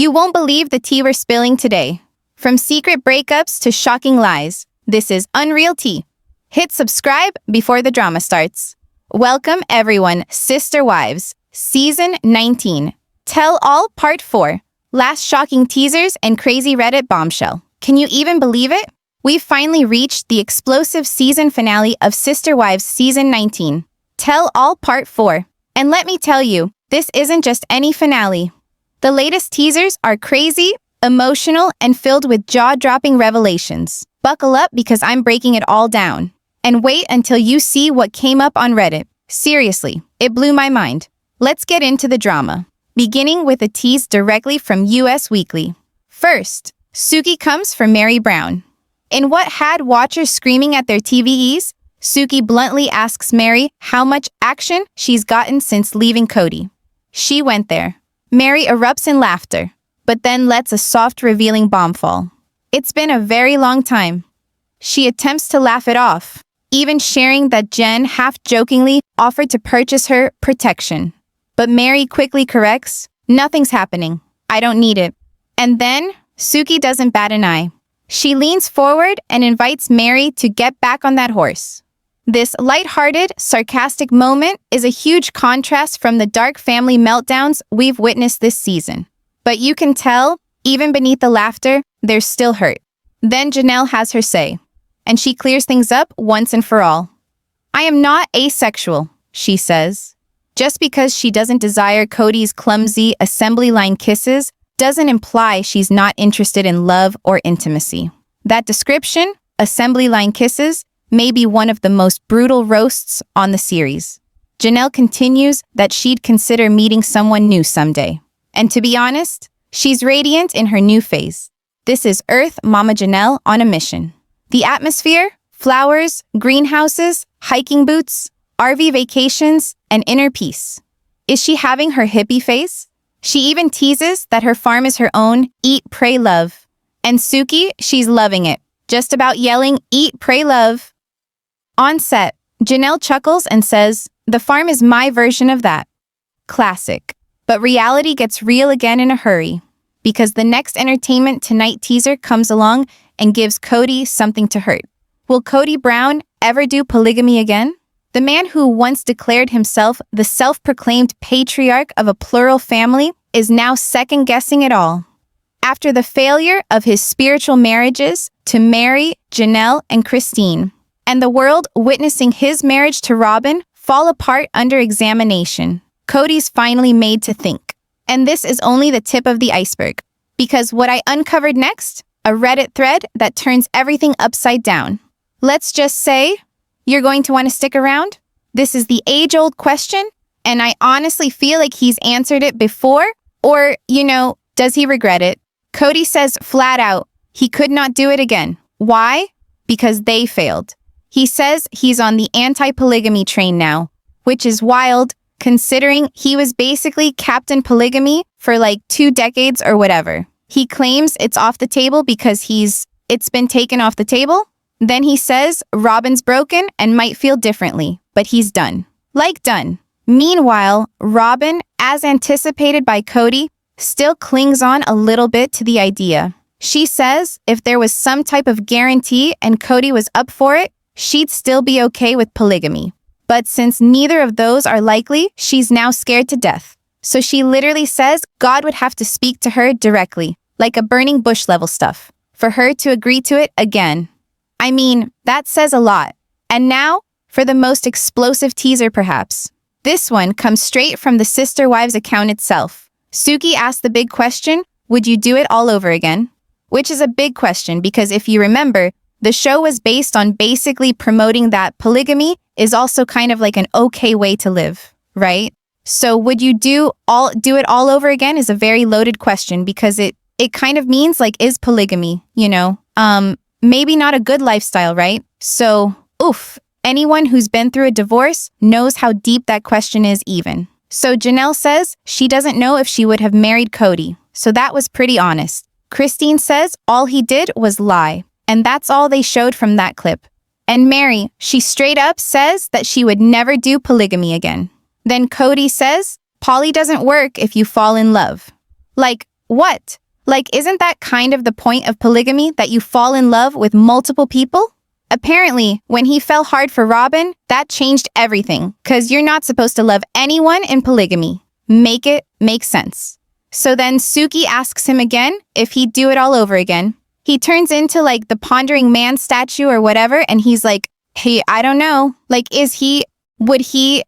You won't believe the tea we're spilling today. From secret breakups to shocking lies, this is Unreal Tea. Hit subscribe before the drama starts. Welcome everyone, Sister Wives, Season 19. Tell All Part 4. Last shocking teasers and crazy Reddit bombshell. Can you even believe it? We've finally reached the explosive season finale of Sister Wives Season 19. Tell All Part 4. And let me tell you, this isn't just any finale. The latest teasers are crazy, emotional, and filled with jaw-dropping revelations. Buckle up because I'm breaking it all down. And wait until you see what came up on Reddit. Seriously, it blew my mind. Let's get into the drama. Beginning with a tease directly from US Weekly. First, Suki comes for Mary Brown. In what had watchers screaming at their TVs, Suki bluntly asks Mary how much action she's gotten since leaving Cody. She went there. Mary erupts in laughter, but then lets a soft, revealing bomb fall. It's been a very long time. She attempts to laugh it off, even sharing that Jen half-jokingly offered to purchase her protection. But Mary quickly corrects, "Nothing's happening. I don't need it." And then, Suki doesn't bat an eye. She leans forward and invites Mary to get back on that horse. This lighthearted, sarcastic moment is a huge contrast from the dark family meltdowns we've witnessed this season. But you can tell, even beneath the laughter, there's still hurt. Then Janelle has her say, and she clears things up once and for all. "I am not asexual," she says. Just because she doesn't desire Cody's clumsy assembly line kisses doesn't imply she's not interested in love or intimacy. That description, assembly line kisses, may be one of the most brutal roasts on the series. Janelle continues that she'd consider meeting someone new someday. And to be honest, she's radiant in her new phase. This is Earth Mama Janelle on a mission. The atmosphere, flowers, greenhouses, hiking boots, RV vacations, and inner peace. Is she having her hippie phase? She even teases that her farm is her own eat, pray, love. And Suki, she's loving it, just about yelling, "Eat, pray, love." On set, Janelle chuckles and says, "The farm is my version of that." Classic. But reality gets real again in a hurry, because the next Entertainment Tonight teaser comes along and gives Cody something to hurt. Will Kodybrown ever do polygamy again? The man who once declared himself the self-proclaimed patriarch of a plural family is now second-guessing it all. After the failure of his spiritual marriages to Mary, Janelle, and Christine, and the world witnessing his marriage to Robyn fall apart under examination, Cody's finally made to think. And this is only the tip of the iceberg, because what I uncovered next, a Reddit thread that turns everything upside down. Let's just say, you're going to want to stick around? This is the age-old question, and I honestly feel like he's answered it before, or, does he regret it? Cody says flat out, he could not do it again. Why? Because they failed. He says he's on the anti-polygamy train now, which is wild, considering he was basically Captain Polygamy for like 2 decades or whatever. He claims it's off the table because it's been taken off the table. Then he says Robyn's broken and might feel differently, but he's done. Like done. Meanwhile, Robyn, as anticipated by Cody, still clings on a little bit to the idea. She says if there was some type of guarantee and Cody was up for it, she'd still be okay with polygamy. But since neither of those are likely, she's now scared to death. So she literally says God would have to speak to her directly, like a burning bush level stuff, for her to agree to it again. I mean, that says a lot. And now, for the most explosive teaser perhaps. This one comes straight from the Sister Wives account itself. Suki asked the big question, would you do it all over again? Which is a big question because if you remember, the show was based on basically promoting that polygamy is also kind of like an okay way to live, right? So would you do it all over again is a very loaded question because it kind of means like, is polygamy, maybe not a good lifestyle, right? So, anyone who's been through a divorce knows how deep that question is even. So Janelle says she doesn't know if she would have married Cody. So that was pretty honest. Christine says all he did was lie. And that's all they showed from that clip. And Mary, she straight up says that she would never do polygamy again. Then Cody says, poly doesn't work if you fall in love. Like, What? Like, isn't that kind of the point of polygamy, that you fall in love with multiple people? Apparently, when he fell hard for Robyn, that changed everything, because you're not supposed to love anyone in polygamy. Make it make sense. So then Suki asks him again if he'd do it all over again. He turns into like the pondering man statue or whatever, and he's like, hey, I don't know. Like, would he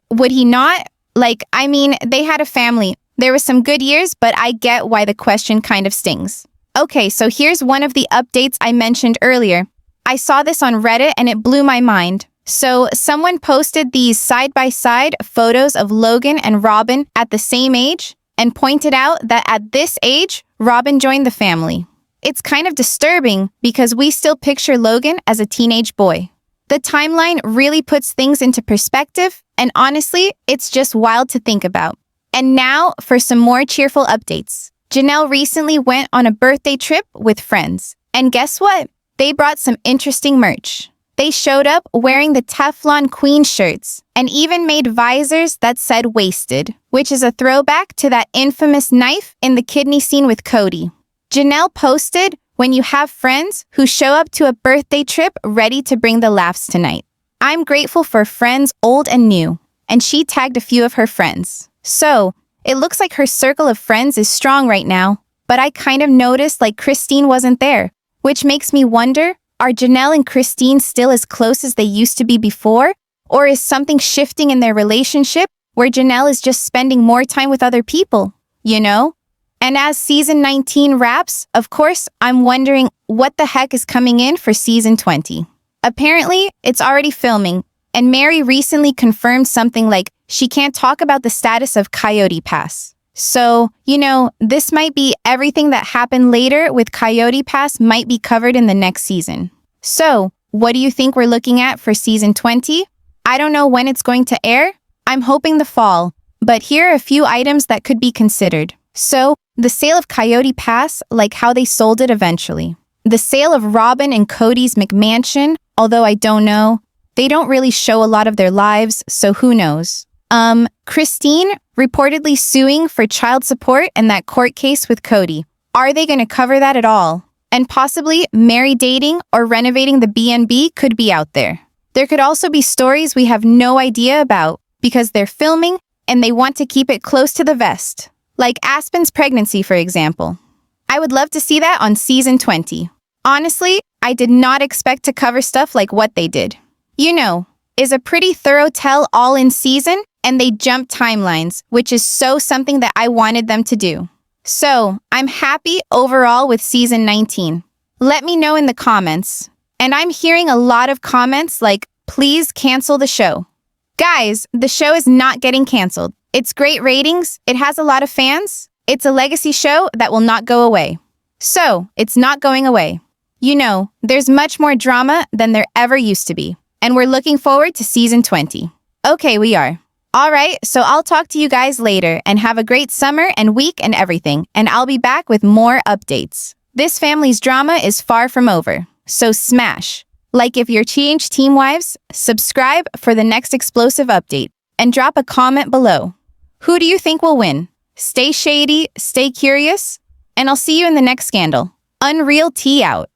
not? Like, I mean, they had a family. There were some good years, but I get why the question kind of stings. Okay, so here's one of the updates I mentioned earlier. I saw this on Reddit and it blew my mind. So someone posted these side-by-side photos of Logan and Robyn at the same age and pointed out that at this age, Robyn joined the family. It's kind of disturbing because we still picture Logan as a teenage boy. The timeline really puts things into perspective, and honestly, it's just wild to think about. And now for some more cheerful updates. Janelle recently went on a birthday trip with friends. And guess what? They brought some interesting merch. They showed up wearing the Teflon Queen shirts and even made visors that said wasted, which is a throwback to that infamous knife in the kidney scene with Cody. Janelle posted, when you have friends who show up to a birthday trip ready to bring the laughs tonight. I'm grateful for friends old and new. And she tagged a few of her friends. So, it looks like her circle of friends is strong right now, but I kind of noticed like Christine wasn't there, which makes me wonder, are Janelle and Christine still as close as they used to be before? Or is something shifting in their relationship where Janelle is just spending more time with other people, you know? And as season 19 wraps, of course, I'm wondering what the heck is coming in for season 20. Apparently, it's already filming, and Mary recently confirmed something like she can't talk about the status of Coyote Pass. So, you know, this might be everything that happened later with Coyote Pass might be covered in the next season. So, what do you think we're looking at for season 20? I don't know when it's going to air. I'm hoping the fall. But here are a few items that could be considered. So, the sale of Coyote Pass, like how they sold it eventually. The sale of Robyn and Cody's McMansion, although I don't know. They don't really show a lot of their lives, so who knows. Christine reportedly suing for child support in that court case with Cody. Are they going to cover that at all? And possibly Mary dating or renovating the B&B could be out there. There could also be stories we have no idea about because they're filming and they want to keep it close to the vest. Like Aspen's pregnancy, for example. I would love to see that on season 20. Honestly, I did not expect to cover stuff like what they did. You know, is a pretty thorough tell all in season, and they jump timelines, which is so something that I wanted them to do. So, I'm happy overall with season 19. Let me know in the comments. And I'm hearing a lot of comments like, please cancel the show. Guys, the show is not getting canceled. It's great ratings, it has a lot of fans, it's a legacy show that will not go away. So, it's not going away. You know, there's much more drama than there ever used to be. And we're looking forward to season 20. Okay, we are. All right, so I'll talk to you guys later and have a great summer and week and everything, and I'll be back with more updates. This family's drama is far from over, so smash. Like if you're TH Team Wives, subscribe for the next explosive update, and drop a comment below. Who do you think will win? Stay shady, stay curious, and I'll see you in the next scandal. Unreal Tea out.